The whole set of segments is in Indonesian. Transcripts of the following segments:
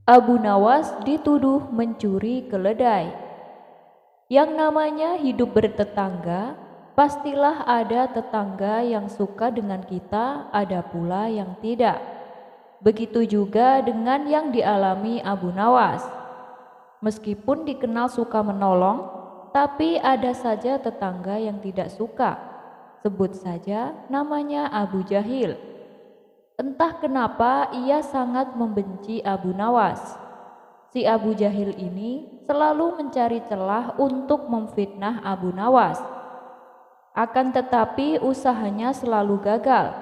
Abu Nawas dituduh mencuri keledai. Yang namanya hidup bertetangga, pastilah ada tetangga yang suka dengan kita, ada pula yang tidak. Begitu juga dengan yang dialami Abu Nawas. Meskipun dikenal suka menolong, tapi ada saja tetangga yang tidak suka. Sebut saja namanya Abu Jahil. Entah kenapa ia sangat membenci Abu Nawas. Si Abu Jahil ini selalu mencari celah untuk memfitnah Abu Nawas. Akan tetapi usahanya selalu gagal.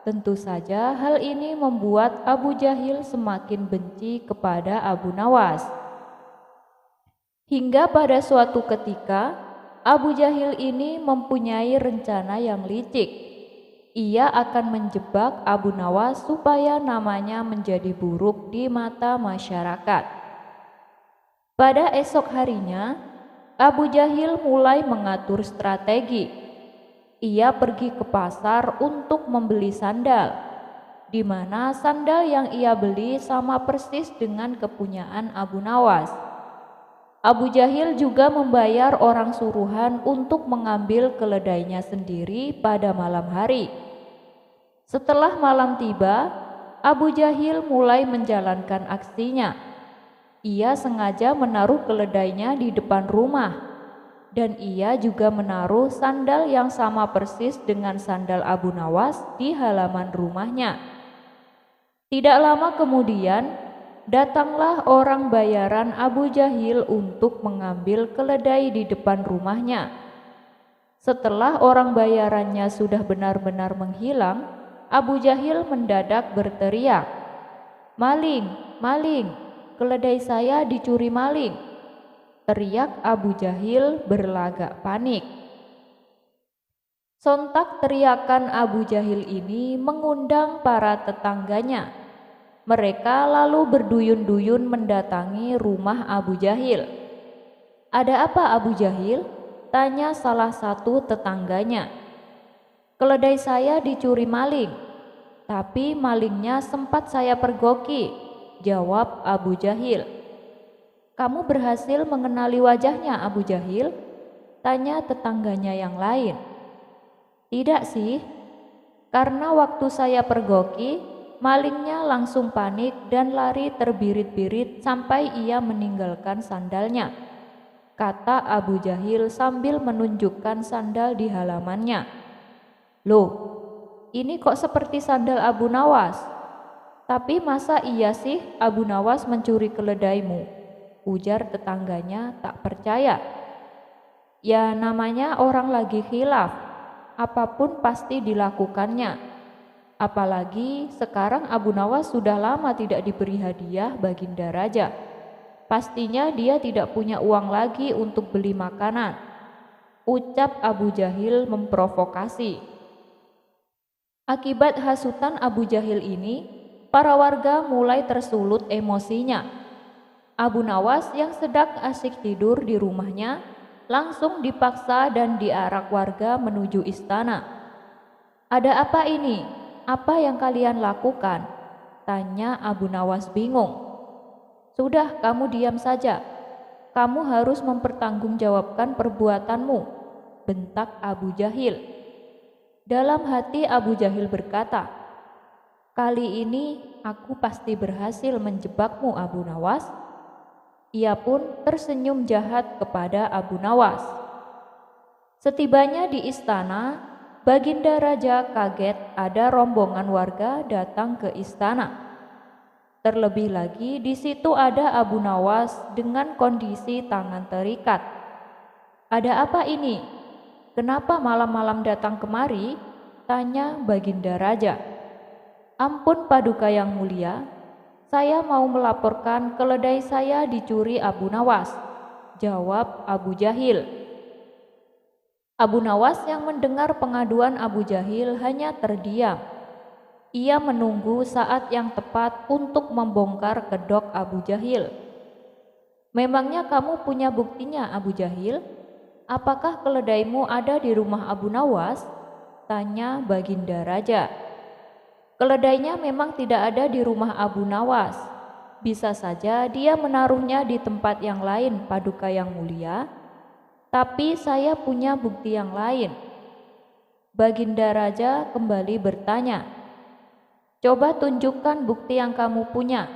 Tentu saja hal ini membuat Abu Jahil semakin benci kepada Abu Nawas. Hingga pada suatu ketika, Abu Jahil ini mempunyai rencana yang licik. Ia akan menjebak Abu Nawas supaya namanya menjadi buruk di mata masyarakat. Pada esok harinya, Abu Jahil mulai mengatur strategi. Ia pergi ke pasar untuk membeli sandal, di mana sandal yang ia beli sama persis dengan kepunyaan Abu Nawas. Abu Jahil juga membayar orang suruhan untuk mengambil keledainya sendiri pada malam hari. Setelah malam tiba, Abu Jahil mulai menjalankan aksinya. Ia sengaja menaruh keledainya di depan rumah, dan ia juga menaruh sandal yang sama persis dengan sandal Abu Nawas di halaman rumahnya. Tidak lama kemudian, datanglah orang bayaran Abu Jahil untuk mengambil keledai di depan rumahnya. Setelah orang bayarannya sudah benar-benar menghilang, Abu Jahil mendadak berteriak, "Maling, maling! Keledai saya dicuri maling!" Teriak Abu Jahil berlagak panik. Sontak teriakan Abu Jahil ini mengundang para tetangganya. Mereka lalu berduyun-duyun mendatangi rumah Abu Jahil. "Ada apa Abu Jahil?" tanya salah satu tetangganya. "Keledai saya dicuri maling, tapi malingnya sempat saya pergoki," jawab Abu Jahil. "Kamu berhasil mengenali wajahnya Abu Jahil?" tanya tetangganya yang lain. "Tidak sih, karena waktu saya pergoki, malingnya langsung panik dan lari terbirit-birit sampai ia meninggalkan sandalnya," kata Abu Jahil sambil menunjukkan sandal di halamannya. "Loh, ini kok seperti sandal Abu Nawas? Tapi masa iya sih Abu Nawas mencuri keledaimu?" ujar tetangganya tak percaya. "Ya namanya orang lagi khilaf, apapun pasti dilakukannya. Apalagi sekarang Abu Nawas sudah lama tidak diberi hadiah Baginda Raja. Pastinya dia tidak punya uang lagi untuk beli makanan," ucap Abu Jahil memprovokasi. Akibat hasutan Abu Jahil ini, para warga mulai tersulut emosinya. Abu Nawas yang sedang asyik tidur di rumahnya langsung dipaksa dan diarak warga menuju istana. "Ada apa ini? Apa yang kalian lakukan?" tanya Abu Nawas bingung. "Sudah, kamu diam saja. Kamu harus mempertanggungjawabkan perbuatanmu," bentak Abu Jahil. Dalam hati Abu Jahil berkata, "Kali ini aku pasti berhasil menjebakmu Abu Nawas." Ia pun tersenyum jahat kepada Abu Nawas. Setibanya di istana, Baginda Raja kaget ada rombongan warga datang ke istana. Terlebih lagi di situ ada Abu Nawas dengan kondisi tangan terikat. "Ada apa ini? Kenapa malam-malam datang kemari?" tanya Baginda Raja. "Ampun Paduka yang mulia, saya mau melaporkan keledai saya dicuri Abu Nawas," jawab Abu Jahil. Abu Nawas yang mendengar pengaduan Abu Jahil hanya terdiam. Ia menunggu saat yang tepat untuk membongkar kedok Abu Jahil. "Memangnya kamu punya buktinya Abu Jahil? Apakah keledaimu ada di rumah Abu Nawas?" tanya Baginda Raja. "Keledainya memang tidak ada di rumah Abu Nawas. Bisa saja dia menaruhnya di tempat yang lain, Paduka yang mulia, tapi saya punya bukti yang lain. Baginda Raja kembali bertanya, coba tunjukkan bukti yang kamu punya.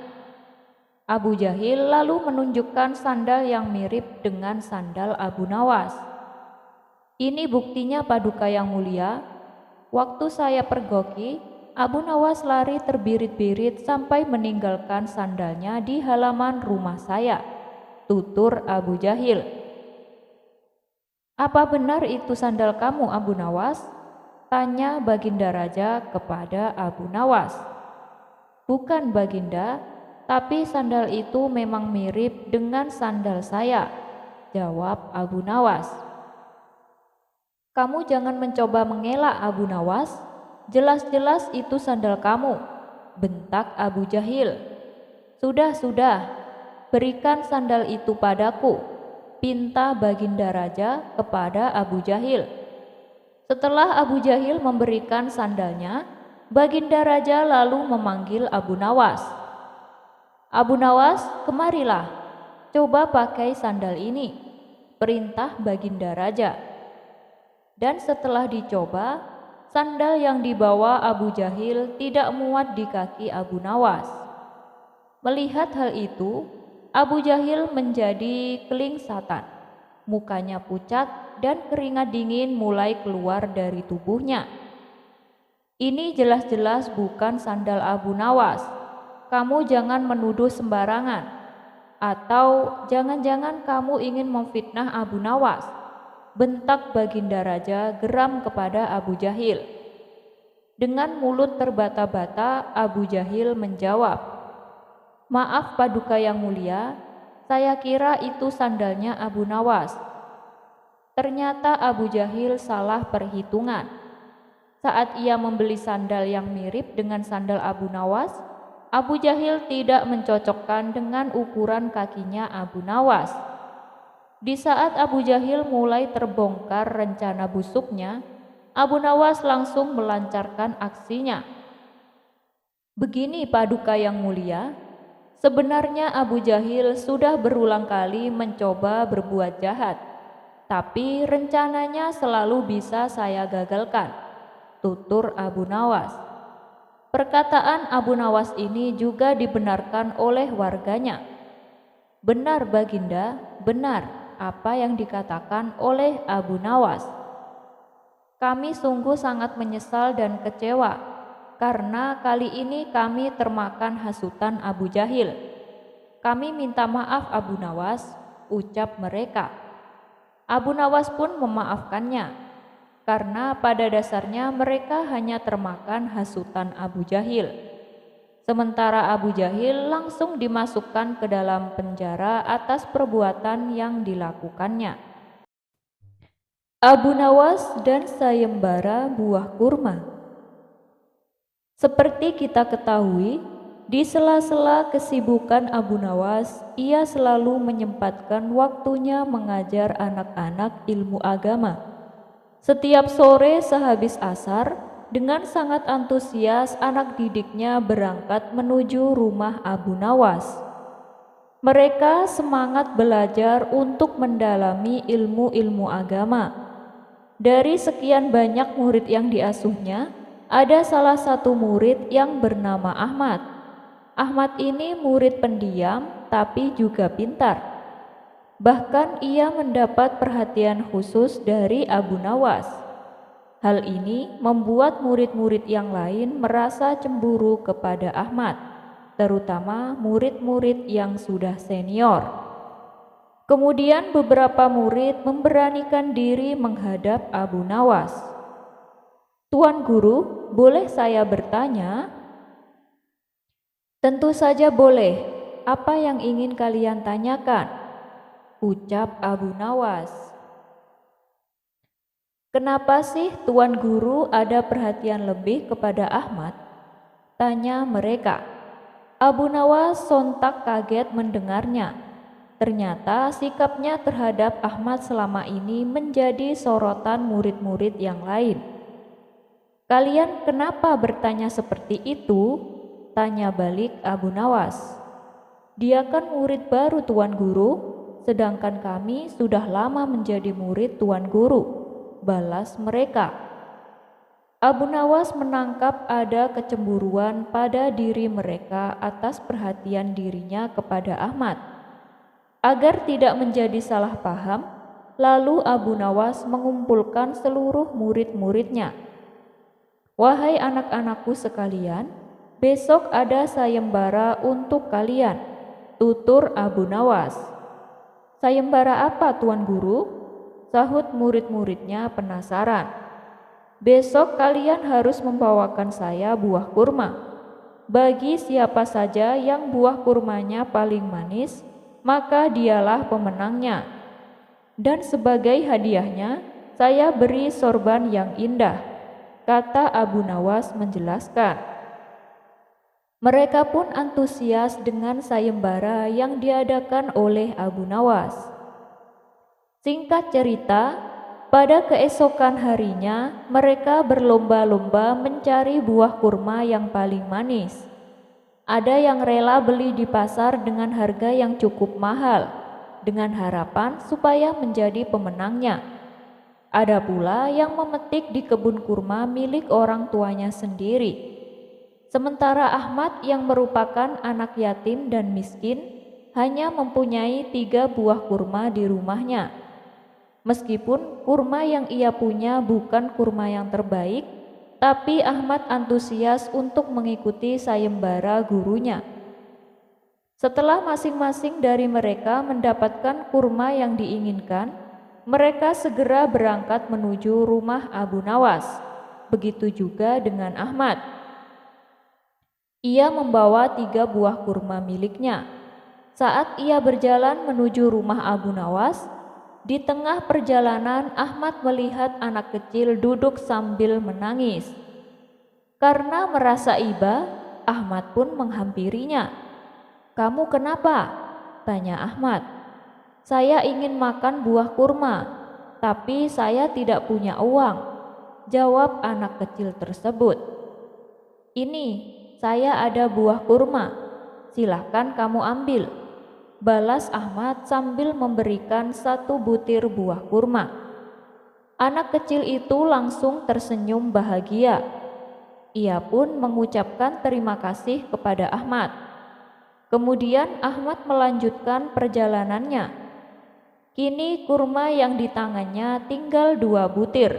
Abu Jahil lalu menunjukkan sandal yang mirip dengan sandal Abu Nawas. Ini buktinya, Paduka yang mulia. Waktu saya pergoki, Abu Nawas lari terbirit-birit sampai meninggalkan sandalnya di halaman rumah saya, tutur Abu Jahil. Apa benar itu sandal kamu, Abu Nawas? Tanya Baginda Raja kepada Abu Nawas. Bukan, Baginda, tapi sandal itu memang mirip dengan sandal saya, jawab Abu Nawas. Kamu jangan mencoba mengelak, Abu Nawas. Jelas-jelas itu sandal kamu, bentak Abu Jahil. Sudah, berikan sandal itu padaku, pinta Baginda Raja kepada Abu Jahil. Setelah Abu Jahil memberikan sandalnya, Baginda Raja lalu memanggil Abu Nawas. Abu Nawas, kemarilah, coba pakai sandal ini, perintah Baginda Raja. Dan setelah dicoba, sandal yang dibawa Abu Jahil tidak muat di kaki Abu Nawas. Melihat hal itu, Abu Jahil menjadi kelingsatan, mukanya pucat dan keringat dingin mulai keluar dari tubuhnya. Ini jelas-jelas bukan sandal Abu Nawas. Kamu jangan menuduh sembarangan. Atau jangan-jangan kamu ingin memfitnah Abu Nawas, bentak Baginda Raja geram kepada Abu Jahil. Dengan mulut terbata-bata, Abu Jahil menjawab, maaf Paduka yang mulia, saya kira itu sandalnya Abu Nawas. Ternyata Abu Jahil salah perhitungan. Saat ia membeli sandal yang mirip dengan sandal Abu Nawas, Abu Jahil tidak mencocokkan dengan ukuran kakinya Abu Nawas. Di saat Abu Jahil mulai terbongkar rencana busuknya, Abu Nawas langsung melancarkan aksinya. Begini Paduka yang mulia, sebenarnya Abu Jahil sudah berulang kali mencoba berbuat jahat, tapi rencananya selalu bisa saya gagalkan, tutur Abu Nawas. Perkataan Abu Nawas ini juga dibenarkan oleh warganya. Benar Baginda, benar apa yang dikatakan oleh Abu Nawas. Kami sungguh sangat menyesal dan kecewa karena kali ini kami termakan hasutan Abu Jahil. Kami minta maaf Abu Nawas, ucap mereka. Abu Nawas pun memaafkannya, karena pada dasarnya mereka hanya termakan hasutan Abu Jahil. Sementara Abu Jahil langsung dimasukkan ke dalam penjara atas perbuatan yang dilakukannya. Abu Nawas dan sayembara buah kurma. Seperti kita ketahui, di sela-sela kesibukan Abu Nawas, ia selalu menyempatkan waktunya mengajar anak-anak ilmu agama. Setiap sore sehabis asar, dengan sangat antusias anak didiknya berangkat menuju rumah Abu Nawas. Mereka semangat belajar untuk mendalami ilmu-ilmu agama. Dari sekian banyak murid yang diasuhnya, ada salah satu murid yang bernama Ahmad. Ahmad ini murid pendiam tapi juga pintar. Bahkan ia mendapat perhatian khusus dari Abu Nawas. Hal ini membuat murid-murid yang lain merasa cemburu kepada Ahmad, terutama murid-murid yang sudah senior. Kemudian beberapa murid memberanikan diri menghadap Abu Nawas. Tuan Guru, boleh saya bertanya? Tentu saja boleh. Apa yang ingin kalian tanyakan? Ucap Abu Nawas. Kenapa sih Tuan Guru ada perhatian lebih kepada Ahmad? Tanya mereka. Abu Nawas sontak kaget mendengarnya. Ternyata sikapnya terhadap Ahmad selama ini menjadi sorotan murid-murid yang lain. Kalian kenapa bertanya seperti itu? Tanya balik Abu Nawas. Dia kan murid baru Tuan Guru, sedangkan kami sudah lama menjadi murid Tuan Guru, balas mereka. Abu Nawas menangkap ada kecemburuan pada diri mereka atas perhatian dirinya kepada Ahmad. Agar tidak menjadi salah paham, lalu Abu Nawas mengumpulkan seluruh murid-muridnya. Wahai anak-anakku sekalian, besok ada sayembara untuk kalian, tutur Abu Nawas. Sayembara apa Tuan Guru? Sahut murid-muridnya penasaran. Besok kalian harus membawakan saya buah kurma. Bagi siapa saja yang buah kurmanya paling manis, maka dialah pemenangnya. Dan sebagai hadiahnya, saya beri sorban yang indah, kata Abu Nawas menjelaskan. Mereka pun antusias dengan sayembara yang diadakan oleh Abu Nawas. Singkat cerita, pada keesokan harinya mereka berlomba-lomba mencari buah kurma yang paling manis. Ada yang rela beli di pasar dengan harga yang cukup mahal, dengan harapan supaya menjadi pemenangnya. Ada pula yang memetik di kebun kurma milik orang tuanya sendiri. Sementara Ahmad yang merupakan anak yatim dan miskin hanya mempunyai 3 buah kurma di rumahnya. Meskipun kurma yang ia punya bukan kurma yang terbaik, tapi Ahmad antusias untuk mengikuti sayembara gurunya. Setelah masing-masing dari mereka mendapatkan kurma yang diinginkan, mereka segera berangkat menuju rumah Abu Nawas. Begitu juga dengan Ahmad. Ia membawa 3 buah kurma miliknya. Saat ia berjalan menuju rumah Abu Nawas, di tengah perjalanan Ahmad melihat anak kecil duduk sambil menangis. Karena merasa iba, Ahmad pun menghampirinya. "Kamu kenapa?" tanya Ahmad. "Saya ingin makan buah kurma, tapi saya tidak punya uang," jawab anak kecil tersebut. "Ini, saya ada buah kurma, silahkan kamu ambil," balas Ahmad sambil memberikan 1 butir buah kurma. Anak kecil itu langsung tersenyum bahagia. Ia pun mengucapkan terima kasih kepada Ahmad. Kemudian Ahmad melanjutkan perjalanannya. Kini kurma yang di tangannya tinggal 2 butir.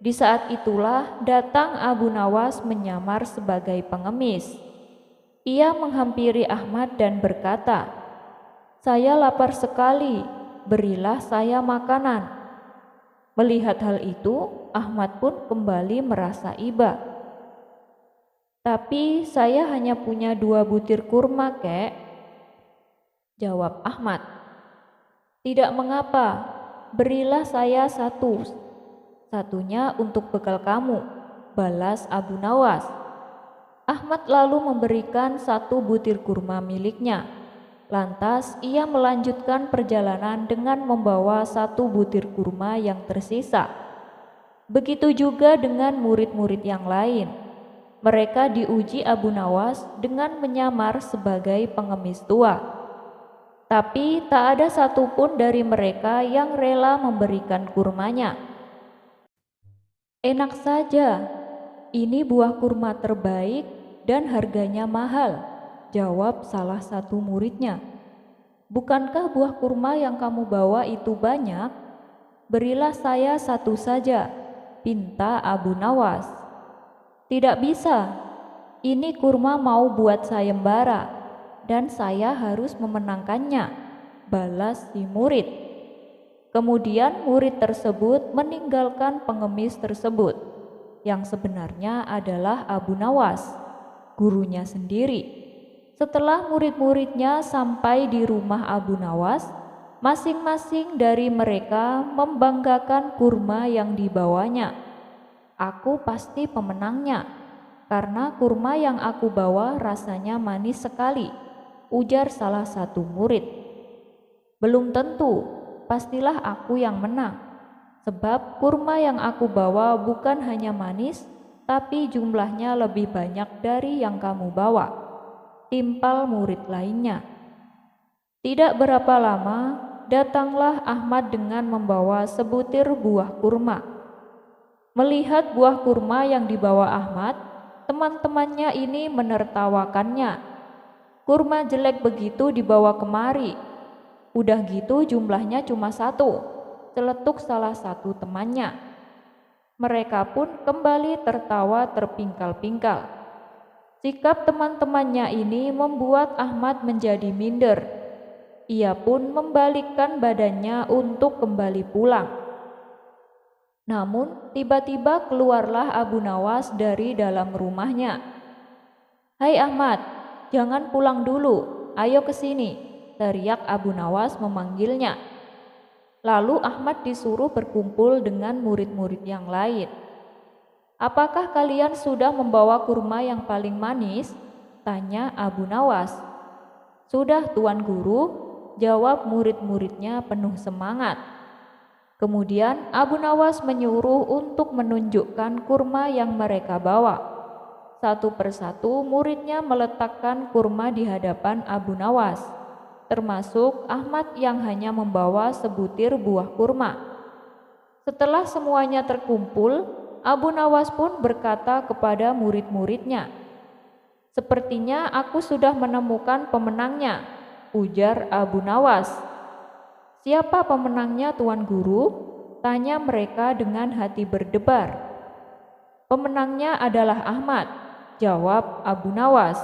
Di saat itulah datang Abu Nawas menyamar sebagai pengemis. Ia menghampiri Ahmad dan berkata, "Saya lapar sekali, berilah saya makanan." Melihat hal itu, Ahmad pun kembali merasa iba. "Tapi saya hanya punya 2 butir kurma, Kek," jawab Ahmad. "Tidak mengapa, berilah saya 1, satunya untuk bekal kamu," balas Abu Nawas. Ahmad lalu memberikan 1 butir kurma miliknya. Lantas ia melanjutkan perjalanan dengan membawa 1 butir kurma yang tersisa. Begitu juga dengan murid-murid yang lain. Mereka diuji Abu Nawas dengan menyamar sebagai pengemis tua. Tapi tak ada satupun dari mereka yang rela memberikan kurmanya. "Enak saja, ini buah kurma terbaik dan harganya mahal," jawab salah satu muridnya. "Bukankah buah kurma yang kamu bawa itu banyak? Berilah saya 1 saja," pinta Abu Nawas. "Tidak bisa, ini kurma mau buat sayembara dan saya harus memenangkannya," balas si murid. Kemudian murid tersebut meninggalkan pengemis tersebut, yang sebenarnya adalah Abu Nawas, gurunya sendiri. Setelah murid-muridnya sampai di rumah Abu Nawas, masing-masing dari mereka membanggakan kurma yang dibawanya. "Aku pasti pemenangnya, karena kurma yang aku bawa rasanya manis sekali," ujar salah satu murid. "Belum tentu, pastilah aku yang menang, sebab kurma yang aku bawa bukan hanya manis, tapi jumlahnya lebih banyak dari yang kamu bawa," timpal murid lainnya. Tidak berapa lama, datanglah Ahmad dengan membawa sebutir buah kurma. Melihat buah kurma yang dibawa Ahmad, teman-temannya ini menertawakannya. Kurma jelek begitu dibawa kemari. Udah gitu jumlahnya cuma satu, celetuk salah satu temannya. Mereka pun kembali tertawa terpingkal-pingkal. Sikap teman-temannya ini membuat Ahmad menjadi minder. Ia pun membalikkan badannya untuk kembali pulang. Namun tiba-tiba keluarlah Abu Nawas dari dalam rumahnya. "Hai Ahmad, jangan pulang dulu, ayo ke sini," teriak Abu Nawas memanggilnya. Lalu Ahmad disuruh berkumpul dengan murid-murid yang lain. "Apakah kalian sudah membawa kurma yang paling manis?" tanya Abu Nawas. "Sudah Tuan Guru," jawab murid-muridnya penuh semangat. Kemudian Abu Nawas menyuruh untuk menunjukkan kurma yang mereka bawa. Satu persatu muridnya meletakkan kurma di hadapan Abu Nawas, termasuk Ahmad yang hanya membawa sebutir buah kurma. Setelah semuanya terkumpul, Abu Nawas pun berkata kepada murid-muridnya, "Sepertinya aku sudah menemukan pemenangnya," ujar Abu Nawas. "Siapa pemenangnya Tuan Guru?" tanya mereka dengan hati berdebar. "Pemenangnya adalah Ahmad," jawab Abu Nawas.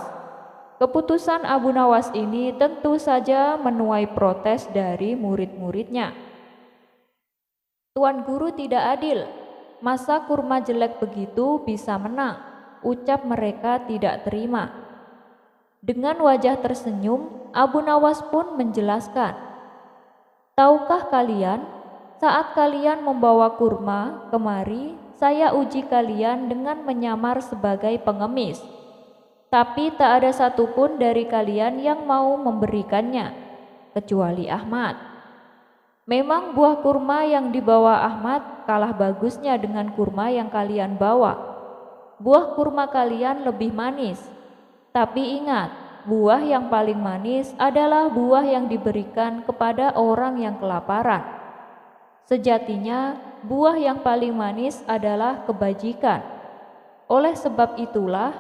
Keputusan Abu Nawas ini tentu saja menuai protes dari murid-muridnya. "Tuan Guru tidak adil, masa kurma jelek begitu bisa menang?" ucap mereka tidak terima. Dengan wajah tersenyum, Abu Nawas pun menjelaskan, "Tahukah kalian, saat kalian membawa kurma kemari, saya uji kalian dengan menyamar sebagai pengemis. Tapi tak ada satupun dari kalian yang mau memberikannya, kecuali Ahmad. Memang buah kurma yang dibawa Ahmad kalah bagusnya dengan kurma yang kalian bawa. Buah kurma kalian lebih manis. Tapi ingat, buah yang paling manis adalah buah yang diberikan kepada orang yang kelaparan. Sejatinya, buah yang paling manis adalah kebajikan. Oleh sebab itulah,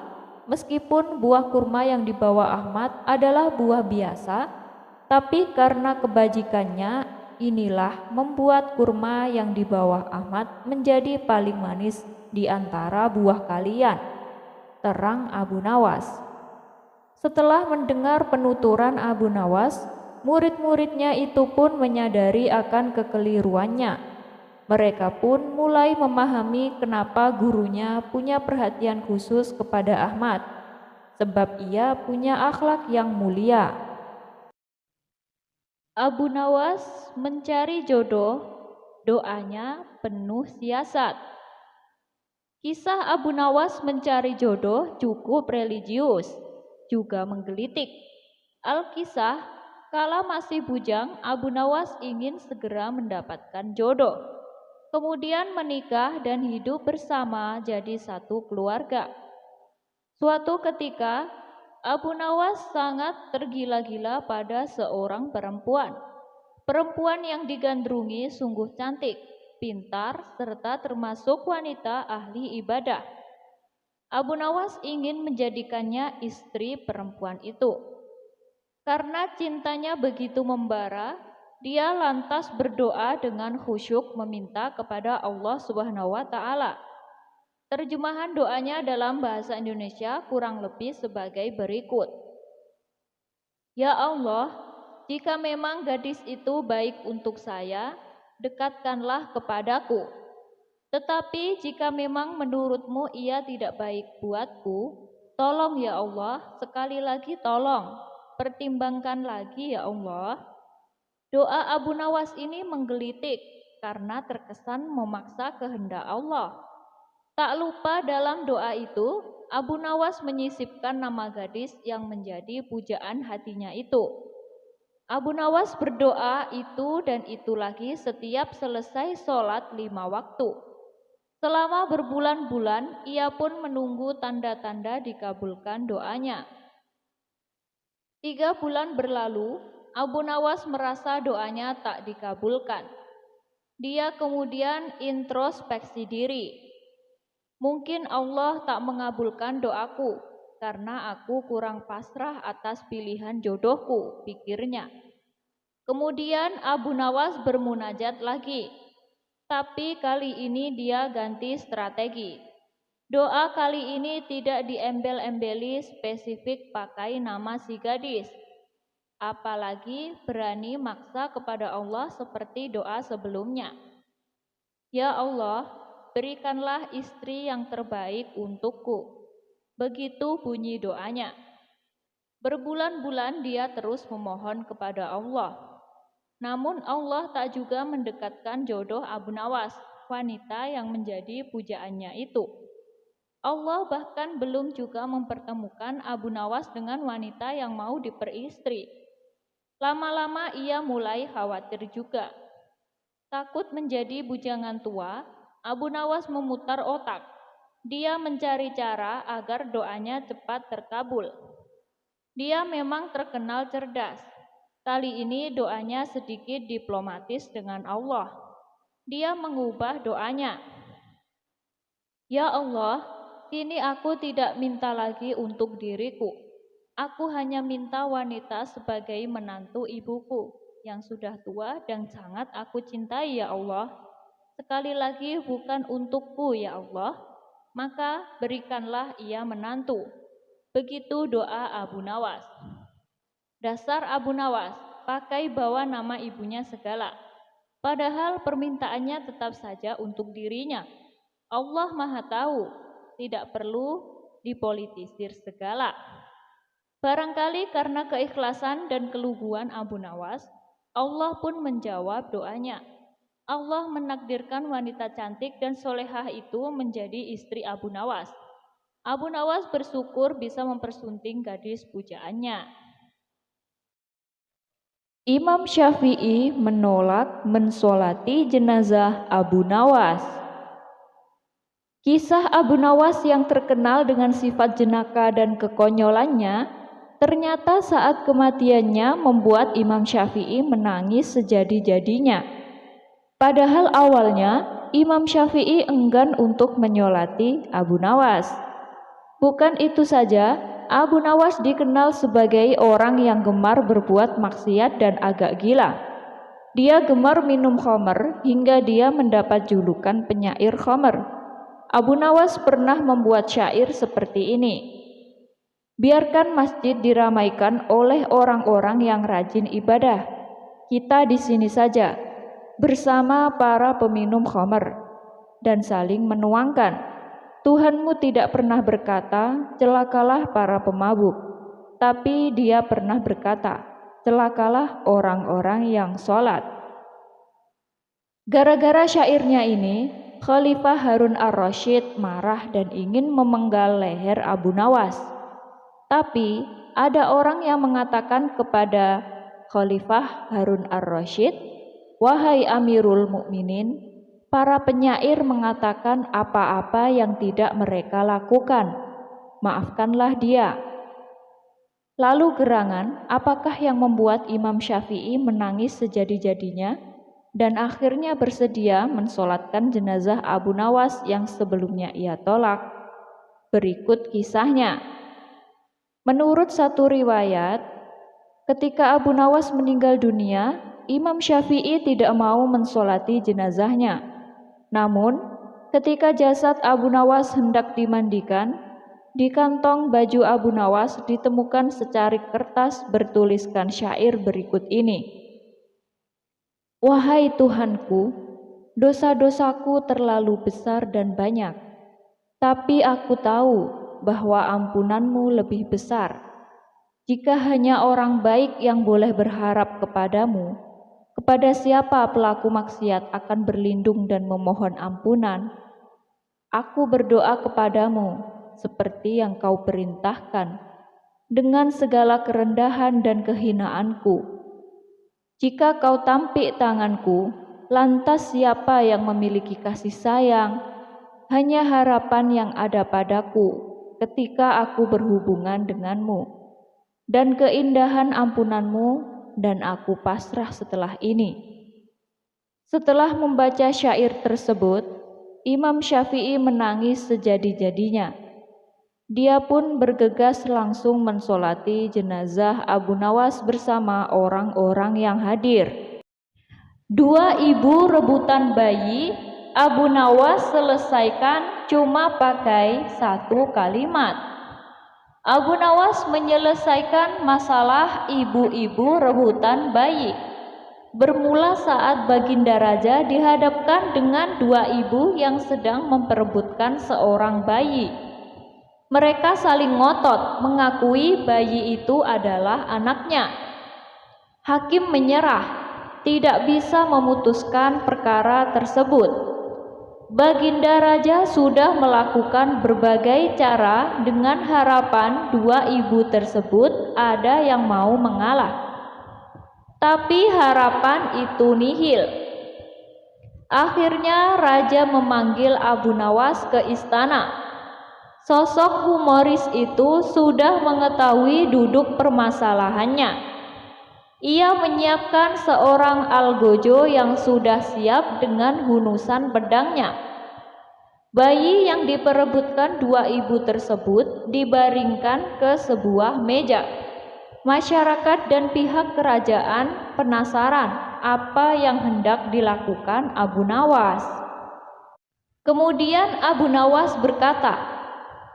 meskipun buah kurma yang dibawa Ahmad adalah buah biasa, tapi karena kebajikannya, inilah membuat kurma yang dibawa Ahmad menjadi paling manis di antara buah kalian," terang Abu Nawas. Setelah mendengar penuturan Abu Nawas, murid-muridnya itu pun menyadari akan kekeliruannya. Mereka pun mulai memahami kenapa gurunya punya perhatian khusus kepada Ahmad, sebab ia punya akhlak yang mulia. Abu Nawas mencari jodoh, doanya penuh siasat. Kisah Abu Nawas mencari jodoh cukup religius, juga menggelitik. Al-Kisah, kala masih bujang, Abu Nawas ingin segera mendapatkan jodoh. Kemudian menikah dan hidup bersama jadi satu keluarga. Suatu ketika, Abu Nawas sangat tergila-gila pada seorang perempuan. Perempuan yang digandrungi sungguh cantik, pintar, serta termasuk wanita ahli ibadah. Abu Nawas ingin menjadikannya istri perempuan itu. Karena cintanya begitu membara, dia lantas berdoa dengan khusyuk meminta kepada Allah Subhanahu wa Ta'ala. Terjemahan doanya dalam bahasa Indonesia kurang lebih sebagai berikut. "Ya Allah, jika memang gadis itu baik untuk saya, dekatkanlah kepadaku. Tetapi jika memang menurutmu ia tidak baik buatku, tolong ya Allah, sekali lagi tolong, pertimbangkan lagi ya Allah." Doa Abu Nawas ini menggelitik karena terkesan memaksa kehendak Allah. Tak lupa dalam doa itu, Abu Nawas menyisipkan nama gadis yang menjadi pujaan hatinya itu. Abu Nawas berdoa itu dan itu lagi setiap selesai sholat 5 waktu. Selama berbulan-bulan, ia pun menunggu tanda-tanda dikabulkan doanya. 3 bulan berlalu, Abu Nawas merasa doanya tak dikabulkan. Dia kemudian introspeksi diri. Mungkin Allah tak mengabulkan doaku karena aku kurang pasrah atas pilihan jodohku, pikirnya. Kemudian Abu Nawas bermunajat lagi, tapi kali ini dia ganti strategi. Doa kali ini tidak diembel-embeli spesifik pakai nama si gadis. Apalagi berani maksa kepada Allah seperti doa sebelumnya. Ya Allah, berikanlah istri yang terbaik untukku. Begitu bunyi doanya. Berbulan-bulan dia terus memohon kepada Allah. Namun Allah tak juga mendekatkan jodoh Abu Nawas, wanita yang menjadi pujaannya itu. Allah bahkan belum juga mempertemukan Abu Nawas dengan wanita yang mau diperistri. Lama-lama ia mulai khawatir juga. Takut menjadi bujangan tua, Abu Nawas memutar otak. Dia mencari cara agar doanya cepat terkabul. Dia memang terkenal cerdas. Kali ini doanya sedikit diplomatis dengan Allah. Dia mengubah doanya. Ya Allah, kini aku tidak minta lagi untuk diriku. Aku hanya minta wanita sebagai menantu ibuku yang sudah tua dan sangat aku cintai ya Allah. Sekali lagi bukan untukku ya Allah, maka berikanlah ia menantu. Begitu doa Abu Nawas. Dasar Abu Nawas, pakai bawa nama ibunya segala. Padahal permintaannya tetap saja untuk dirinya. Allah Maha Tahu, tidak perlu dipolitisir segala. Barangkali karena keikhlasan dan keluguan Abu Nawas, Allah pun menjawab doanya. Allah menakdirkan wanita cantik dan solehah itu menjadi istri Abu Nawas. Abu Nawas bersyukur bisa mempersunting gadis pujaannya. Imam Syafi'i menolak mensolati jenazah Abu Nawas. Kisah Abu Nawas yang terkenal dengan sifat jenaka dan kekonyolannya ternyata saat kematiannya membuat Imam Syafi'i menangis sejadi-jadinya. Padahal awalnya Imam Syafi'i enggan untuk menyolati Abu Nawas. Bukan itu saja, Abu Nawas dikenal sebagai orang yang gemar berbuat maksiat dan agak gila. Dia gemar minum khamr hingga dia mendapat julukan penyair khamr. Abu Nawas pernah membuat syair seperti ini. Biarkan masjid diramaikan oleh orang-orang yang rajin ibadah. Kita di sini saja, bersama para peminum khamr, dan saling menuangkan. Tuhanmu tidak pernah berkata, celakalah para pemabuk. Tapi dia pernah berkata, celakalah orang-orang yang sholat. Gara-gara syairnya ini, Khalifah Harun ar-Rasyid marah dan ingin memenggal leher Abu Nawas. Tapi ada orang yang mengatakan kepada Khalifah Harun ar-Rasyid, wahai Amirul Mukminin, para penyair mengatakan apa-apa yang tidak mereka lakukan. Maafkanlah dia. Lalu gerangan, apakah yang membuat Imam Syafi'i menangis sejadi-jadinya dan akhirnya bersedia mensolatkan jenazah Abu Nawas yang sebelumnya ia tolak? Berikut kisahnya. Menurut satu riwayat, ketika Abu Nawas meninggal dunia, Imam Syafi'i tidak mau mensolati jenazahnya. Namun, ketika jasad Abu Nawas hendak dimandikan, di kantong baju Abu Nawas ditemukan secarik kertas bertuliskan syair berikut ini. Wahai Tuhanku, dosa-dosaku terlalu besar dan banyak, tapi aku tahu bahwa ampunanmu lebih besar. Jika hanya orang baik yang boleh berharap kepadamu, kepada siapa pelaku maksiat akan berlindung dan memohon ampunan? Aku berdoa kepadamu seperti yang kau perintahkan, dengan segala kerendahan dan kehinaanku. Jika kau tampik tanganku, lantas siapa yang memiliki kasih sayang? Hanya harapan yang ada padaku ketika aku berhubungan denganmu. dan keindahan ampunan-Mu, dan aku pasrah setelah ini." Setelah membaca syair tersebut, Imam Syafi'i menangis sejadi-jadinya. Dia pun bergegas langsung mensolati jenazah Abu Nawas bersama orang-orang yang hadir. Dua ibu rebutan bayi, Abu Nawas selesaikan cuma pakai satu kalimat. Abu Nawas menyelesaikan masalah ibu-ibu rebutan bayi bermula saat Baginda Raja dihadapkan dengan dua ibu yang sedang memperebutkan seorang bayi. Mereka saling ngotot mengakui bayi itu adalah anaknya. Hakim menyerah, tidak bisa memutuskan perkara tersebut. Baginda Raja sudah melakukan berbagai cara dengan harapan dua ibu tersebut ada yang mau mengalah. Tapi harapan itu nihil. Akhirnya Raja memanggil Abu Nawas ke istana. Sosok humoris itu sudah mengetahui duduk permasalahannya. Ia menyiapkan seorang algojo yang sudah siap dengan hunusan pedangnya. Bayi yang diperebutkan dua ibu tersebut dibaringkan ke sebuah meja. Masyarakat dan pihak kerajaan penasaran apa yang hendak dilakukan Abu Nawas. Kemudian Abu Nawas berkata,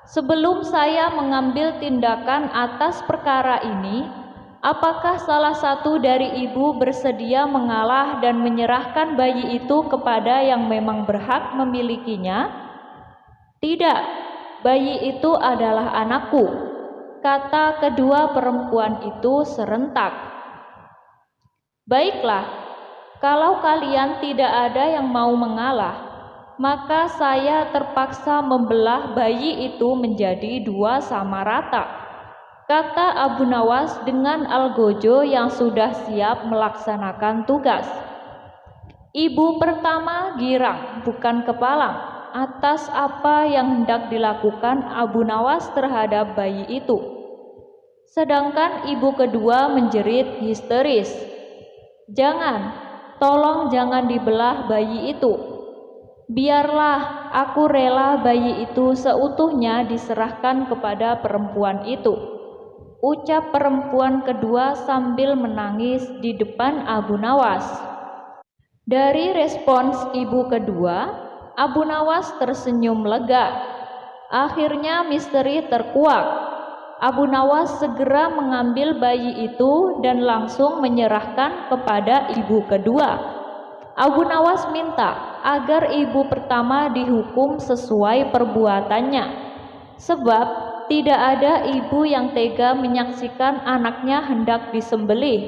"Sebelum saya mengambil tindakan atas perkara ini, apakah salah satu dari ibu bersedia mengalah dan menyerahkan bayi itu kepada yang memang berhak memilikinya?" "Tidak, bayi itu adalah anakku," kata kedua perempuan itu serentak. "Baiklah, kalau kalian tidak ada yang mau mengalah, maka saya terpaksa membelah bayi itu menjadi dua sama rata," kata Abu Nawas dengan algojo yang sudah siap melaksanakan tugas. Ibu pertama girang bukan kepalang atas apa yang hendak dilakukan Abu Nawas terhadap bayi itu. Sedangkan ibu kedua menjerit histeris, tolong jangan dibelah bayi itu. Biarlah, aku rela bayi itu seutuhnya diserahkan kepada perempuan itu," ucap perempuan kedua sambil menangis di depan Abu Nawas. Dari respons ibu kedua, Abu Nawas tersenyum lega. Akhirnya misteri terkuak. Abu Nawas segera mengambil bayi itu dan langsung menyerahkan kepada ibu kedua. Abu Nawas minta agar ibu pertama dihukum sesuai perbuatannya, sebab tidak ada ibu yang tega menyaksikan anaknya hendak disembelih,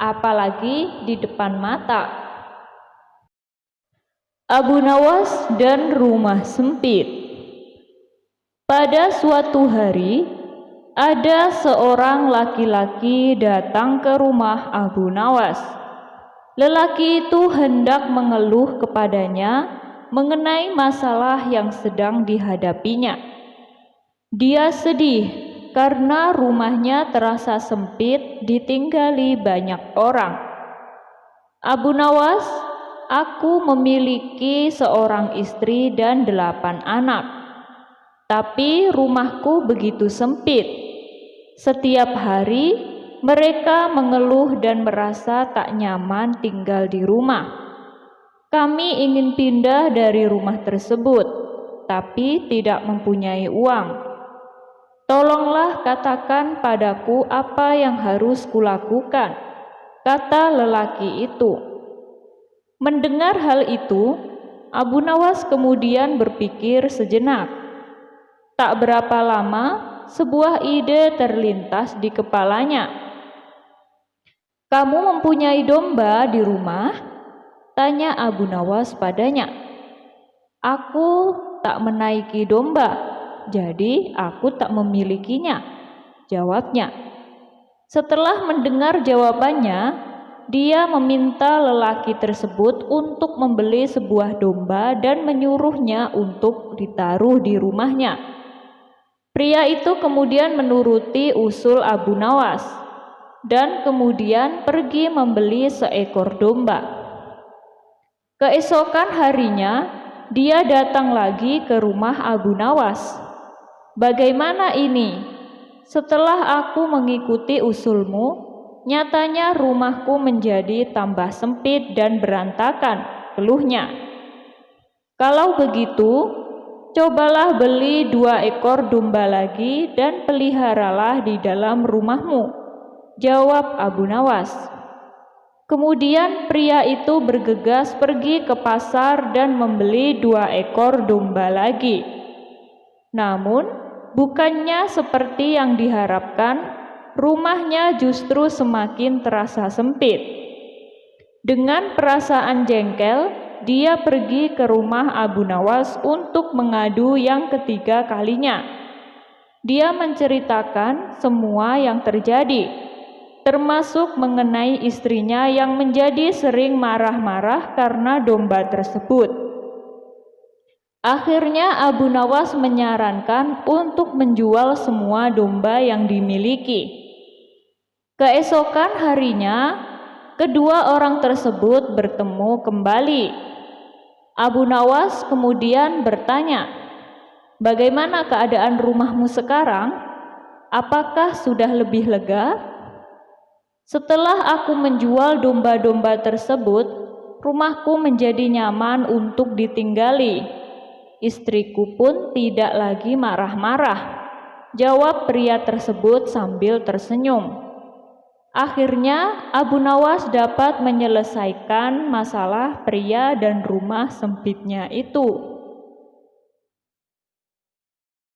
apalagi di depan mata. Abu Nawas dan rumah sempit. Pada suatu hari, ada seorang laki-laki datang ke rumah Abu Nawas. Lelaki itu hendak mengeluh kepadanya mengenai masalah yang sedang dihadapinya. Dia sedih karena rumahnya terasa sempit ditinggali banyak orang. "Abu Nawas, aku memiliki seorang istri dan 8 anak. Tapi rumahku begitu sempit. Setiap hari mereka mengeluh dan merasa tak nyaman tinggal di rumah. Kami ingin pindah dari rumah tersebut, tapi tidak mempunyai uang. Tolonglah katakan padaku apa yang harus kulakukan," kata lelaki itu. Mendengar hal itu, Abu Nawas kemudian berpikir sejenak. Tak berapa lama, sebuah ide terlintas di kepalanya. "Kamu mempunyai domba di rumah?" tanya Abu Nawas padanya. "Aku tak menaiki domba, jadi aku tak memilikinya," jawabnya. Setelah mendengar jawabannya, dia meminta lelaki tersebut untuk membeli sebuah domba dan menyuruhnya untuk ditaruh di rumahnya. Pria itu kemudian menuruti usul Abu Nawas dan kemudian pergi membeli seekor domba. Keesokan harinya, dia datang lagi ke rumah Abu Nawas. "Bagaimana ini? Setelah aku mengikuti usulmu, nyatanya rumahku menjadi tambah sempit dan berantakan," keluhnya. "Kalau begitu, cobalah beli 2 ekor domba lagi dan peliharalah di dalam rumahmu," jawab Abu Nawas. Kemudian pria itu bergegas pergi ke pasar dan membeli 2 ekor domba lagi. Namun, bukannya seperti yang diharapkan, rumahnya justru semakin terasa sempit. Dengan perasaan jengkel, dia pergi ke rumah Abu Nawas untuk mengadu yang ketiga kalinya. Dia menceritakan semua yang terjadi, termasuk mengenai istrinya yang menjadi sering marah-marah karena domba tersebut. Akhirnya Abu Nawas menyarankan untuk menjual semua domba yang dimiliki. Keesokan harinya, kedua orang tersebut bertemu kembali. Abu Nawas kemudian bertanya, "Bagaimana keadaan rumahmu sekarang? Apakah sudah lebih lega?" "Setelah aku menjual domba-domba tersebut, rumahku menjadi nyaman untuk ditinggali. Istriku pun tidak lagi marah-marah," jawab pria tersebut sambil tersenyum. Akhirnya Abu Nawas dapat menyelesaikan masalah pria dan rumah sempitnya itu.